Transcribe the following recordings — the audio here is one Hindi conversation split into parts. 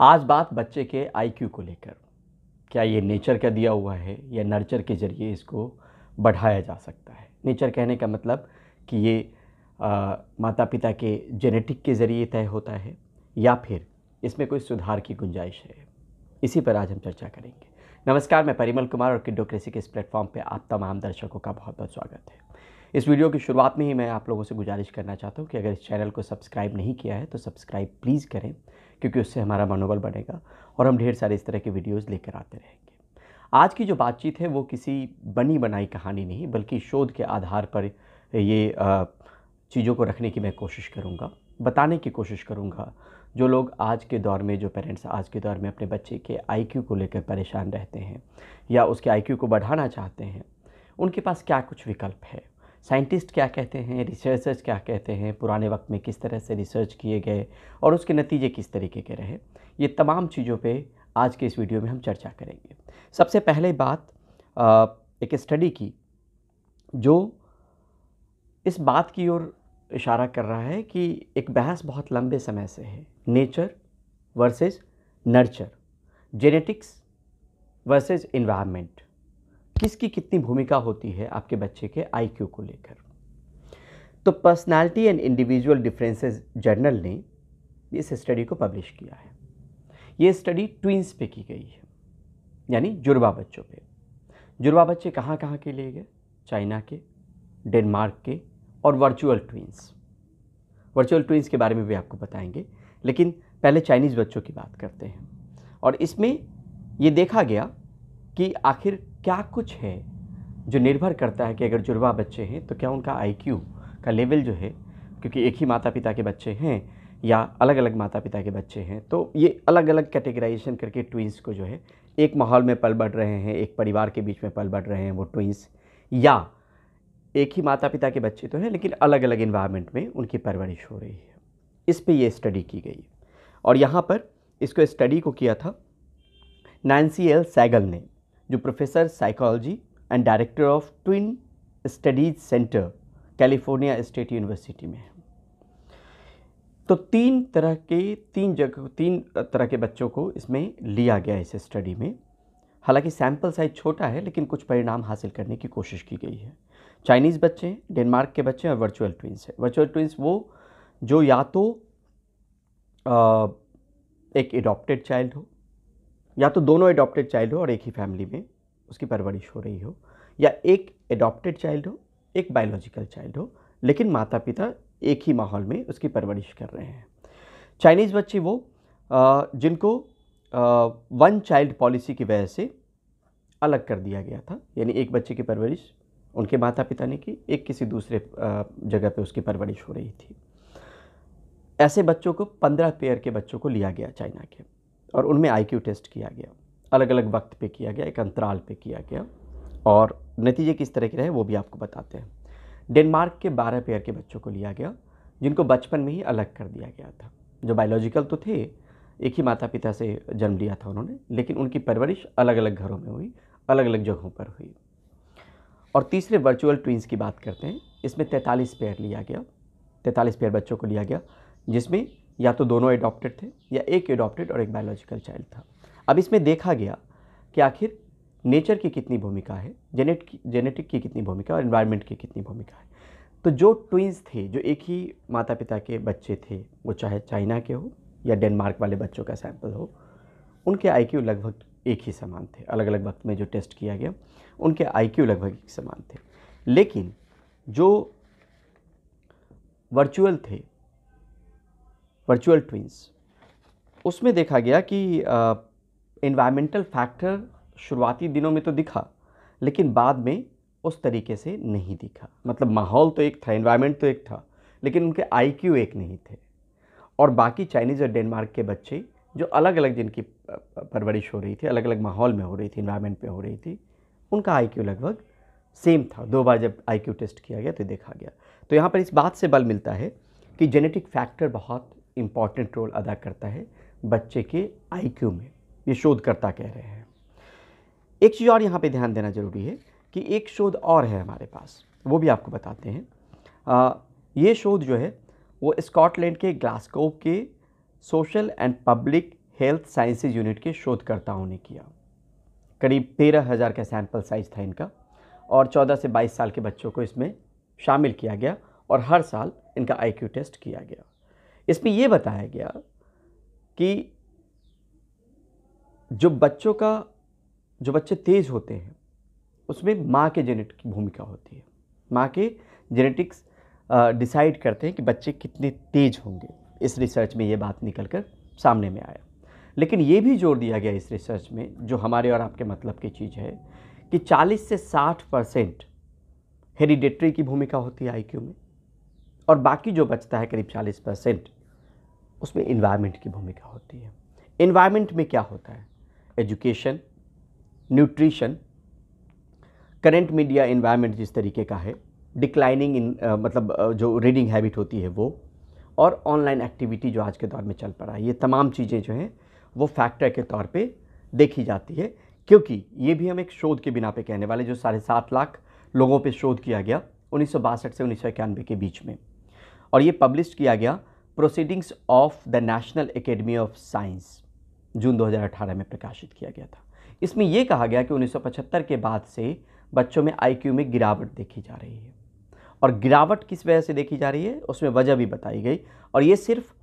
आज बात बच्चे के आईक्यू को लेकर। क्या ये नेचर का दिया हुआ है या नर्चर के ज़रिए इसको बढ़ाया जा सकता है? नेचर कहने का मतलब कि ये माता पिता के जेनेटिक के ज़रिए तय होता है या फिर इसमें कोई सुधार की गुंजाइश है। इसी पर आज हम चर्चा करेंगे। नमस्कार, मैं परिमल कुमार और किड्डोक्रेसी के इस प्लेटफॉर्म पे आप तमाम दर्शकों का बहुत बहुत स्वागत है। इस वीडियो की शुरुआत में ही मैं आप लोगों से गुजारिश करना चाहता हूँ कि अगर इस चैनल को सब्सक्राइब नहीं किया है तो सब्सक्राइब प्लीज़ करें, क्योंकि उससे हमारा मनोबल बढ़ेगा और हम ढेर सारे इस तरह के वीडियोज़ लेकर आते रहेंगे। आज की जो बातचीत है वो किसी बनी बनाई कहानी नहीं बल्कि शोध के आधार पर ये चीज़ों को रखने की मैं कोशिश करूँगा, बताने की कोशिश करूँगा। जो लोग आज के दौर में, जो पेरेंट्स आज के दौर में अपने बच्चे के आईक्यू को लेकर परेशान रहते हैं या उसके आईक्यू को बढ़ाना चाहते हैं, उनके पास क्या कुछ विकल्प है, साइंटिस्ट क्या कहते हैं, रिसर्चर्स क्या कहते हैं, पुराने वक्त में किस तरह से रिसर्च किए गए और उसके नतीजे किस तरीके के रहे, ये तमाम चीज़ों पे आज के इस वीडियो में हम चर्चा करेंगे। सबसे पहले बात एक स्टडी की जो इस बात की ओर इशारा कर रहा है कि एक बहस बहुत लंबे समय से है, nature versus nurture, genetics versus environment, किसकी कितनी भूमिका होती है आपके बच्चे के आईक्यू को लेकर। तो personality and individual differences journal ने इस स्टडी को पब्लिश किया है। ये स्टडी ट्विंस पे की गई है, यानी जुड़वा बच्चों पे। जुड़वा बच्चे कहाँ कहाँ के लिए गए? चाइना के, डेनमार्क के और वर्चुअल ट्विंस। वर्चुअल ट्विंस के बारे में भी आपको बताएंगे, लेकिन पहले चाइनीज़ बच्चों की बात करते हैं। और इसमें ये देखा गया कि आखिर क्या कुछ है जो निर्भर करता है कि अगर जुड़वा बच्चे हैं तो क्या उनका आईक्यू का लेवल जो है, क्योंकि एक ही माता पिता के बच्चे हैं या अलग अलग माता पिता के बच्चे हैं, तो ये अलग अलग कैटेगराइजेशन करके ट्विंस को जो है, एक माहौल में पल बढ़ रहे हैं, एक परिवार के बीच में पल बढ़ रहे हैं वो ट्विंस, या एक ही माता पिता के बच्चे तो हैं लेकिन अलग अलग इन्वायरमेंट में उनकी परवरिश हो रही है। इस पे ये स्टडी की गई और यहाँ पर इसको स्टडी को किया था नैन्सी एल सैगल ने, जो professor psychology and director of twin studies centre California state university में है। तो तीन तरह के बच्चों को इसमें लिया गया इस स्टडी में। हालांकि सैंपल साइज छोटा है लेकिन कुछ परिणाम हासिल करने की कोशिश की गई है। चाइनीज़ बच्चे हैं, डेनमार्क के बच्चे हैं और वर्चुअल ट्विंस है। वर्चुअल ट्विंस वो जो या तो एक एडॉप्टेड चाइल्ड हो, या तो दोनों एडॉप्टेड चाइल्ड हो और एक ही फैमिली में उसकी परवरिश हो रही हो, या एक एडॉप्टेड चाइल्ड हो, एक बायोलॉजिकल चाइल्ड हो, लेकिन माता पिता एक ही माहौल में उसकी परवरिश कर रहे हैं। चाइनीज़ बच्चे वो जिनको वन चाइल्ड पॉलिसी की वजह से अलग कर दिया गया था, यानी एक बच्चे की परवरिश उनके माता पिता ने की, एक किसी दूसरे जगह पे उसकी परवरिश हो रही थी। ऐसे बच्चों को 15 पेयर के बच्चों को लिया गया चाइना के, और उनमें आईक्यू टेस्ट किया गया, अलग अलग वक्त पे किया गया, एक अंतराल पे किया गया, और नतीजे किस तरह के रहे वो भी आपको बताते हैं। डेनमार्क के 12 पेयर के बच्चों को लिया गया जिनको बचपन में ही अलग कर दिया गया था, जो बायोलॉजिकल तो थे, एक ही माता पिता से जन्म लिया था उन्होंने, लेकिन उनकी परवरिश अलग अलग घरों में हुई, अलग अलग जगहों पर हुई। और तीसरे वर्चुअल ट्विंस की बात करते हैं, इसमें 43 पेयर लिया गया, 43 पेयर बच्चों को लिया गया, जिसमें या तो दोनों एडॉप्टेड थे या एक एडॉप्टेड और एक बायोलॉजिकल चाइल्ड था। अब इसमें देखा गया कि आखिर नेचर की कितनी भूमिका है, जेनेटिक की कितनी भूमिका और एनवायरनमेंट की कितनी भूमिका है। तो जो ट्विंस थे, जो एक ही माता पिता के बच्चे थे, वो चाहे चाइना के हो या डेनमार्क वाले बच्चों का सैंपल हो, उनके आईक्यू लगभग एक ही समान थे। अलग अलग वक्त में जो टेस्ट किया गया उनके आईक्यू लगभग एक समान थे। लेकिन जो वर्चुअल थे, वर्चुअल ट्विंस, उसमें देखा गया कि एनवायरमेंटल फैक्टर शुरुआती दिनों में तो दिखा, लेकिन बाद में उस तरीके से नहीं दिखा। मतलब माहौल तो एक था, एनवायरनमेंट तो एक था, लेकिन उनके आईक्यू एक नहीं थे। और बाकी चाइनीज़ और डेनमार्क के बच्चे जो अलग अलग जिनकी परवरिश हो रही थी, अलग अलग माहौल में हो रही थी, एनवायरनमेंट में हो रही थी, उनका आईक्यू लगभग सेम था। 2 बार जब आईक्यू टेस्ट किया गया तो देखा गया। तो यहाँ पर इस बात से बल मिलता है कि जेनेटिक फैक्टर बहुत इम्पॉर्टेंट रोल अदा करता है बच्चे के आईक्यू में, ये शोधकर्ता कह रहे हैं। एक चीज़ और यहाँ पे ध्यान देना जरूरी है कि एक शोध और है हमारे पास, वो भी आपको बताते हैं। ये शोध जो है वो स्कॉटलैंड के ग्लासगो के social and public health sciences unit के शोधकर्ताओं ने किया। करीब 13,000 का सैंपल साइज था इनका और 14 से 22 साल के बच्चों को इसमें शामिल किया गया और हर साल इनका आईक्यू टेस्ट किया गया। इसमें यह बताया गया कि जो बच्चे तेज़ होते हैं उसमें माँ के जेनेटिक की भूमिका होती है। माँ के जेनेटिक्स डिसाइड करते हैं कि बच्चे कितने तेज होंगे। इस रिसर्च में ये बात निकल कर सामने में आया। लेकिन ये भी जोर दिया गया इस रिसर्च में, जो हमारे और आपके मतलब की चीज़ है, कि 40 से 60% हेरिडेटरी की भूमिका होती है आईक्यू में और बाकी जो बचता है करीब 40% उसमें इन्वायरमेंट की भूमिका होती है। इन्वायरमेंट में क्या होता है? Education, nutrition, current media environment जिस तरीके का है, डिक्लाइनिंग जो रीडिंग हैबिट होती है वो, और ऑनलाइन एक्टिविटी जो आज के दौर में चल पड़ा है, ये तमाम चीज़ें जो हैं वो फैक्टर के तौर पे देखी जाती है। क्योंकि ये भी हम एक शोध के बिना पे कहने वाले, जो 7.5 लाख लोगों पे शोध किया गया 1962 से 1991 के बीच में, और ये पब्लिश किया गया proceedings of the National Academy of Science, June 2018 में प्रकाशित किया गया था। इसमें यह कहा गया कि 1975 के बाद से बच्चों में आईक्यू में गिरावट देखी जा रही है। और गिरावट किस वजह से देखी जा रही है उसमें वजह भी बताई गई। और ये सिर्फ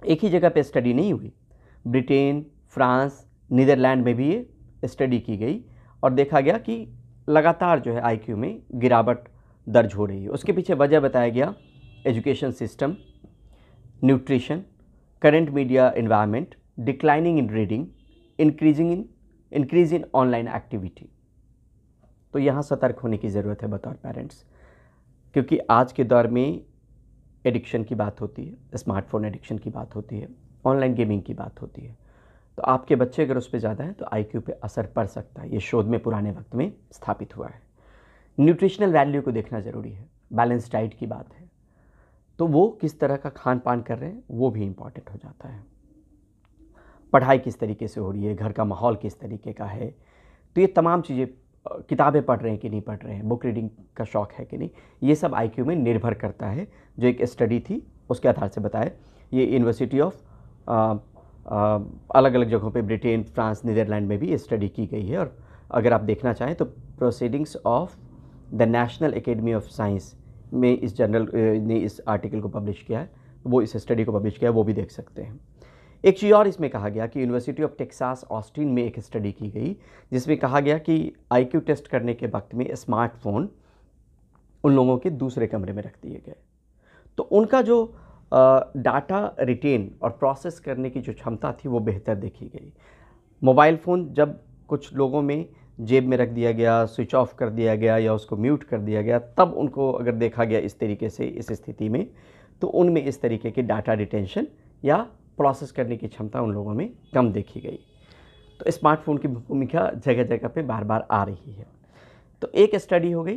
एक ही जगह पे स्टडी नहीं हुई, ब्रिटेन, फ्रांस, नीदरलैंड में भी ये स्टडी की गई और देखा गया कि लगातार जो है आईक्यू में गिरावट दर्ज हो रही है। उसके पीछे वजह बताया गया education system, nutrition, current media environment, declining in reading, increase in online activity. तो यहाँ सतर्क होने की ज़रूरत है बतौर पेरेंट्स, क्योंकि आज के दौर में एडिक्शन की बात होती है, स्मार्टफोन एडिक्शन की बात होती है, ऑनलाइन गेमिंग की बात होती है। तो आपके बच्चे अगर उस पर ज़्यादा है तो आईक्यू पे असर पड़ सकता है। ये शोध में पुराने वक्त में स्थापित हुआ है। न्यूट्रिशनल वैल्यू को देखना ज़रूरी है। बैलेंस डाइट की बात है तो वो किस तरह का खान पान कर रहे हैं वो भी इम्पॉर्टेंट हो जाता है। पढ़ाई किस तरीके से हो रही है, घर का माहौल किस तरीके का है, तो ये तमाम चीज़ें, किताबें पढ़ रहे हैं कि नहीं पढ़ रहे हैं, बुक रीडिंग का शौक़ है कि नहीं, ये सब आईक्यू में निर्भर करता है। जो एक स्टडी थी उसके आधार से बताया, ये यूनिवर्सिटी ऑफ अलग अलग जगहों पे ब्रिटेन, फ्रांस, नीदरलैंड में भी ये स्टडी की गई है। और अगर आप देखना चाहें तो proceedings of the National Academy of science में इस जर्नल ने इस आर्टिकल को पब्लिश किया है, वो इस स्टडी को पब्लिश किया है, वो भी देख सकते हैं। एक चीज़ और इसमें कहा गया कि यूनिवर्सिटी ऑफ टेक्सास ऑस्टिन में एक स्टडी की गई जिसमें कहा गया कि आईक्यू टेस्ट करने के वक्त में स्मार्टफोन उन लोगों के दूसरे कमरे में रख दिए गए, तो उनका जो डाटा रिटेन और प्रोसेस करने की जो क्षमता थी वो बेहतर देखी गई। मोबाइल फ़ोन जब कुछ लोगों में जेब में रख दिया गया, स्विच ऑफ कर दिया गया या उसको म्यूट कर दिया गया, तब उनको अगर देखा गया इस तरीके से, इस स्थिति में, तो उनमें इस तरीके की डाटा रिटेंशन या प्रोसेस करने की क्षमता उन लोगों में कम देखी गई। तो स्मार्टफोन की भूमिका जगह जगह पे बार बार आ रही है। तो एक स्टडी हो गई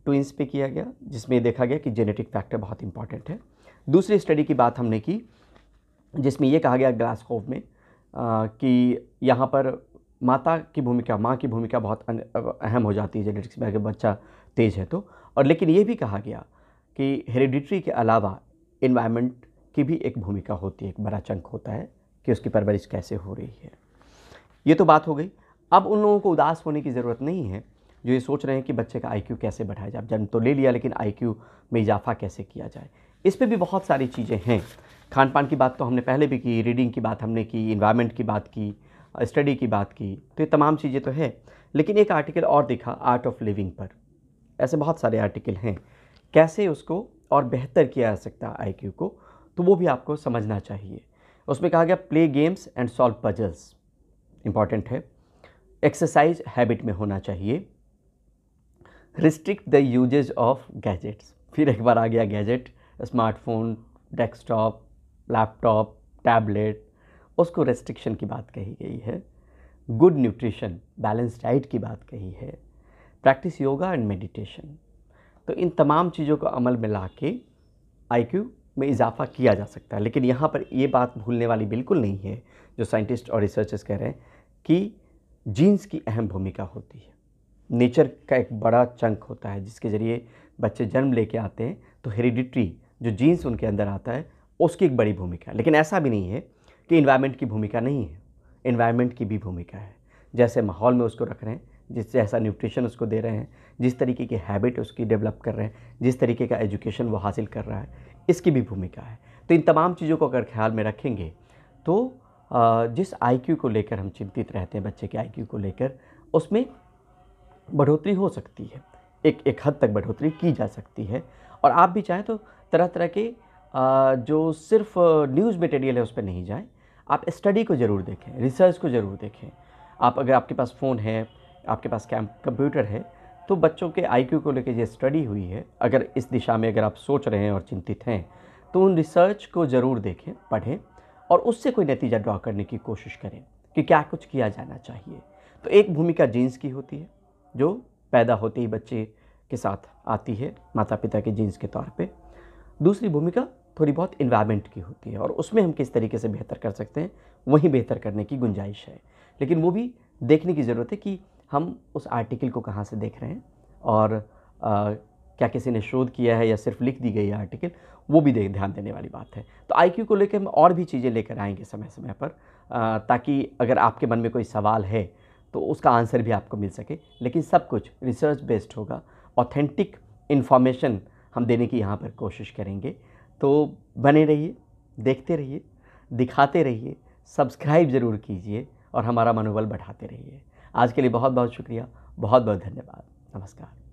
ट्विंस पे किया गया जिसमें देखा गया कि जेनेटिक फैक्टर बहुत इंपॉर्टेंट है। दूसरी स्टडी की बात हमने की जिसमें ये कहा गया ग्लासगो में कि यहाँ पर माँ की भूमिका बहुत अहम हो जाती है जेनेटिक्स में अगर बच्चा तेज़ है तो। और लेकिन ये भी कहा गया कि हेरिडिटरी के अलावा इन्वायरमेंट की भी एक भूमिका होती है, एक बड़ा चंक होता है कि उसकी परवरिश कैसे हो रही है। ये तो बात हो गई। अब उन लोगों को उदास होने की ज़रूरत नहीं है जो ये सोच रहे हैं कि बच्चे का आईक्यू कैसे बढ़ाया जाए। जन्म तो ले लिया लेकिन आईक्यू में इजाफा कैसे किया जाए, इस पे भी बहुत सारी चीज़ें हैं। खान पान की बात तो हमने पहले भी की, रीडिंग की बात हमने की, इन्वायरमेंट की बात की, स्टडी की बात की, तो ये तमाम चीज़ें तो है। लेकिन एक आर्टिकल और दिखा आर्ट ऑफ लिविंग पर, ऐसे बहुत सारे आर्टिकल हैं कैसे उसको और बेहतर किया जा सकता है आईक्यू को, तो वो भी आपको समझना चाहिए। उसमें कहा गया play games and solve puzzles important है, एक्सरसाइज हैबिट में होना चाहिए, restrict the usage of gadgets, फिर एक बार आ गया gadget, smartphone, desktop, laptop, tablet, उसको रेस्ट्रिक्शन की बात कही गई है, गुड न्यूट्रिशन, बैलेंस डाइट की बात कही है, प्रैक्टिस योगा एंड मेडिटेशन। तो इन तमाम चीज़ों को अमल में ला के आईक्यू में इजाफा किया जा सकता है। लेकिन यहाँ पर ये बात भूलने वाली बिल्कुल नहीं है जो साइंटिस्ट और रिसर्चर्स कह रहे हैं कि जीन्स की अहम भूमिका होती है। नेचर का एक बड़ा चंक होता है जिसके ज़रिए बच्चे जन्म लेके आते हैं, तो हेरिडिटरी जो जीन्स उनके अंदर आता है उसकी एक बड़ी भूमिका है। लेकिन ऐसा भी नहीं है कि इन्वायरमेंट की भूमिका नहीं है, इन्वायरमेंट की भी भूमिका है। जैसे माहौल में उसको रख रहे हैं, जिस जैसा न्यूट्रिशन उसको दे रहे हैं, जिस तरीके की हैबिट उसकी डेवलप कर रहे हैं, जिस तरीके का एजुकेशन वो हासिल कर रहा है, इसकी भी भूमिका है। तो इन तमाम चीज़ों को अगर ख्याल में रखेंगे तो जिस आईक्यू को लेकर हम चिंतित रहते हैं, बच्चे के आईक्यू को लेकर, उसमें बढ़ोतरी हो सकती है, एक हद तक बढ़ोतरी की जा सकती है। और आप भी चाहें तो तरह तरह के जो सिर्फ न्यूज़ मटेरियल है उस पर नहीं जाएं, आप स्टडी को ज़रूर देखें, रिसर्च को ज़रूर देखें। आप अगर आपके पास फ़ोन है, आपके पास कंप्यूटर है, तो बच्चों के आईक्यू को लेकर जो स्टडी हुई है, अगर इस दिशा में अगर आप सोच रहे हैं और चिंतित हैं, तो उन रिसर्च को ज़रूर देखें, पढ़ें और उससे कोई नतीजा ड्रॉ करने की कोशिश करें कि क्या कुछ किया जाना चाहिए। तो एक भूमिका जीन्स की होती है, जो पैदा होते ही बच्चे के साथ आती है, माता पिता के जीन्स के तौर पे। दूसरी भूमिका थोड़ी बहुत इन्वायरमेंट की होती है और उसमें हम किस तरीके से बेहतर कर सकते हैं, वहीं बेहतर करने की गुंजाइश है। लेकिन वो भी देखने की ज़रूरत है कि हम उस आर्टिकल को कहाँ से देख रहे हैं और क्या किसी ने शोध किया है या सिर्फ लिख दी गई है आर्टिकल, वो भी ध्यान देने वाली बात है। तो आईक्यू को लेकर हम और भी चीज़ें लेकर आएंगे समय समय पर, ताकि अगर आपके मन में कोई सवाल है तो उसका आंसर भी आपको मिल सके। लेकिन सब कुछ रिसर्च बेस्ड होगा, ऑथेंटिक इन्फॉर्मेशन हम देने की यहाँ पर कोशिश करेंगे। तो बने रहिए, देखते रहिए, दिखाते रहिए, सब्सक्राइब ज़रूर कीजिए और हमारा मनोबल बढ़ाते रहिए। आज के लिए बहुत बहुत शुक्रिया, बहुत बहुत धन्यवाद। नमस्कार।